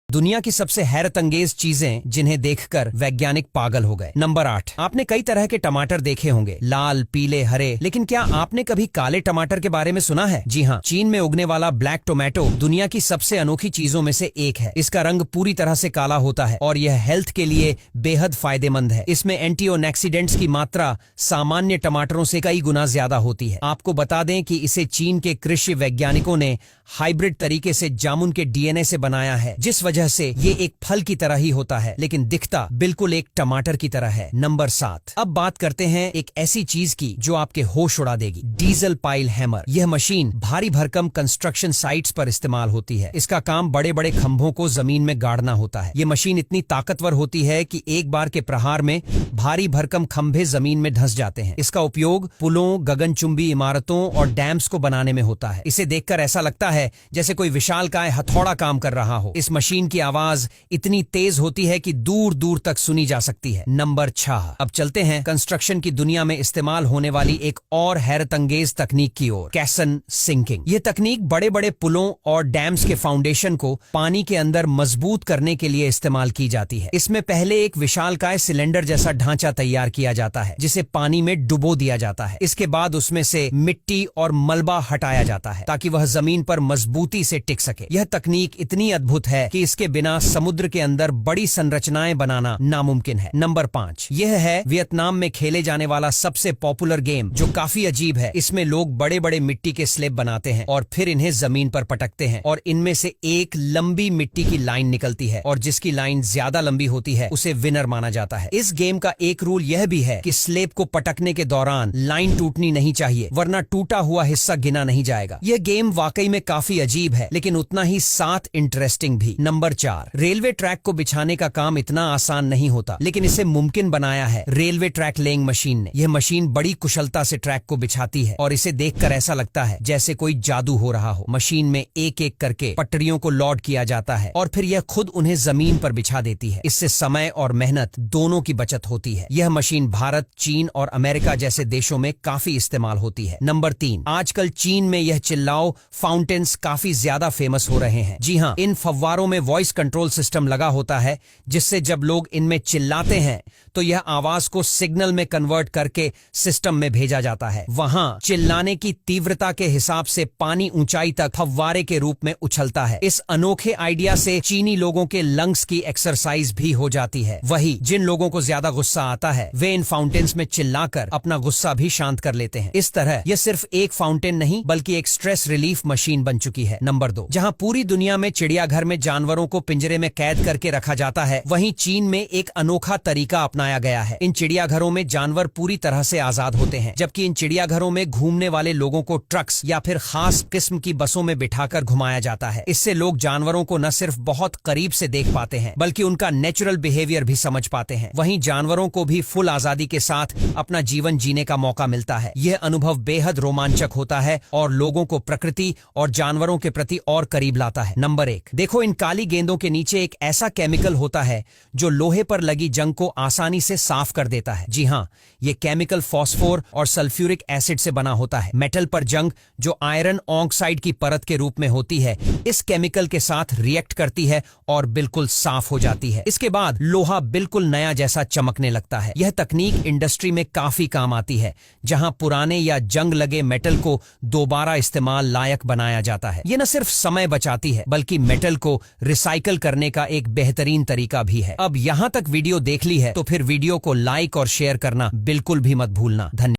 दुनिया की सबसे हैरत अंगेज चीजें जिन्हें देखकर वैज्ञानिक पागल हो गए। नंबर 8। आपने कई तरह के टमाटर देखे होंगे, लाल, पीले, हरे, लेकिन क्या आपने कभी काले टमाटर के बारे में सुना है? जी हाँ, चीन में उगने वाला ब्लैक टोमेटो दुनिया की सबसे अनोखी चीजों में से एक है। इसका रंग पूरी तरह से काला होता है और यह हेल्थ के लिए बेहद फायदेमंद है। इसमें एंटीऑक्सीडेंट्स की मात्रा सामान्य टमाटरों से कई गुना ज्यादा होती है। आपको बता दें कि इसे चीन के कृषि वैज्ञानिकों ने हाइब्रिड तरीके से जामुन के डीएनए से बनाया है, जिस वजह से ये एक फल की तरह ही होता है, लेकिन दिखता बिल्कुल एक टमाटर की तरह है। नंबर 7। अब बात करते हैं एक ऐसी चीज की जो आपके होश उड़ा देगी, डीजल पाइल हैमर। यह मशीन भारी भरकम कंस्ट्रक्शन साइट्स पर इस्तेमाल होती है। इसका काम बड़े बड़े खंभों को जमीन में गाड़ना होता है। ये मशीन इतनी ताकतवर होती है कि एक बार के प्रहार में भारी भरकम खंभे जमीन में धंस जाते हैं। इसका उपयोग पुलों, गगनचुंबी इमारतों और डैम्स को बनाने में होता है। इसे देखकर ऐसा लगता है जैसे कोई विशालकाय हथौड़ा काम कर रहा हो। इस मशीन की आवाज इतनी तेज होती है कि दूर दूर तक सुनी जा सकती है। नंबर 6। अब चलते हैं कंस्ट्रक्शन की दुनिया में इस्तेमाल होने वाली एक और हैरत अंगेज तकनीक की ओर, कैसन सिंकिंग। ये तकनीक बड़े बड़े पुलों और डैम्स के फाउंडेशन को पानी के अंदर मजबूत करने के लिए इस्तेमाल की जाती है। इसमें पहले एक विशालकाय सिलेंडर जैसा ढांचा तैयार किया जाता है, जिसे पानी में डुबो दिया जाता है। इसके बाद उसमें से मिट्टी और मलबा हटाया जाता है ताकि वह जमीन पर मजबूती से टिक सके। यह तकनीक इतनी अद्भुत है कि इसके बिना समुद्र के अंदर बड़ी संरचनाएं बनाना नामुमकिन है। नंबर 5। यह है वियतनाम में खेले जाने वाला सबसे पॉपुलर गेम, जो काफी अजीब है। इसमें लोग बड़े बड़े मिट्टी के स्लेब बनाते हैं और फिर इन्हें जमीन पर पटकते हैं और इनमें से एक लंबी मिट्टी की लाइन निकलती है और जिसकी लाइन ज्यादा लंबी होती है उसे विनर माना जाता है। इस गेम का एक रूल यह भी है कि स्लेब को पटकने के दौरान लाइन टूटनी नहीं चाहिए, वरना टूटा हुआ हिस्सा गिना नहीं जाएगा। यह गेम वाकई में काफी अजीब है, लेकिन उतना ही साथ इंटरेस्टिंग भी। नंबर 4। रेलवे ट्रैक को बिछाने का काम इतना आसान नहीं होता, लेकिन इसे मुमकिन बनाया है रेलवे ट्रैक लेइंग मशीन ने। यह मशीन बड़ी कुशलता से ट्रैक को बिछाती है और इसे देखकर ऐसा लगता है जैसे कोई जादू हो रहा हो। मशीन में एक एक करके पटरियों को लोड किया जाता है और फिर यह खुद उन्हें जमीन पर बिछा देती है। इससे समय और मेहनत दोनों की बचत होती है। यह मशीन भारत, चीन और अमेरिका जैसे देशों में काफी इस्तेमाल होती है। नंबर 3। आजकल चीन में यह चिल्लाओ फाउंटेन्स काफी ज्यादा फेमस हो रहे हैं। जी हाँ, इन फव्वारों में वॉइस कंट्रोल सिस्टम लगा होता है, जिससे जब लोग इनमें चिल्लाते हैं तो यह आवाज को सिग्नल में कन्वर्ट करके सिस्टम में भेजा जाता है। वहां चिल्लाने की तीव्रता के हिसाब से पानी ऊंचाई तक फव्वारे के रूप में उछलता है। इस अनोखे आइडिया से चीनी लोगों के लंग्स की एक्सरसाइज भी हो जाती है। वही जिन लोगों को ज्यादा गुस्सा आता है वे इन फाउंटेन्स में चिल्लाकर अपना गुस्सा भी शांत कर लेते हैं। इस तरह यह सिर्फ एक फाउंटेन नहीं बल्कि एक स्ट्रेस रिलीफ मशीन बन चुकी है। नंबर 2। जहां पूरी दुनिया में चिड़ियाघर में जानवरों को पिंजरे में कैद करके रखा जाता है, वहीं चीन में एक अनोखा तरीका अपनाया गया है। इन चिड़ियाघरों में जानवर पूरी तरह से आजाद होते हैं, जबकि इन चिड़ियाघरों में घूमने वाले लोगों को ट्रक्स या फिर खास किस्म की बसों में बिठाकर घुमाया जाता है। इससे लोग जानवरों को न सिर्फ बहुत करीब से देख पाते हैं बल्कि उनका नेचुरल बिहेवियर भी समझ पाते हैं। वहीं जानवरों को भी फुल आजादी के साथ अपना जीवन जीने का मौका मिलता है। यह अनुभव बेहद रोमांचक होता है और लोगों को प्रकृति और जानवरों के प्रति और करीब लाता है। नंबर 1। देखो, इन काली गेंदों के नीचे एक ऐसा केमिकल होता है जो लोहे पर लगी जंग को आसानी से साफ कर देता है। जी हाँ, ये केमिकल फॉस्फोर और सल्फ्यूरिक एसिड से बना होता है। मेटल पर जंग जो आयरन ऑक्साइड की परत के रूप में होती है, इस केमिकल के साथ रिएक्ट करती है और बिल्कुल साफ हो जाती है। इसके बाद लोहा बिल्कुल नया जैसा चमकने लगता है। यह तकनीक इंडस्ट्री में काफी काम आती है, जहां पुराने या जंग लगे मेटल को दोबारा इस्तेमाल लायक बनाया जाता है। यह न सिर्फ समय बचाती है बल्कि मेटल को रिसाइकल करने का एक बेहतरीन तरीका भी है। अब यहां तक वीडियो देख ली है तो फिर वीडियो को लाइक और शेयर करना बिल्कुल भी मत भूलना। धन्यवाद।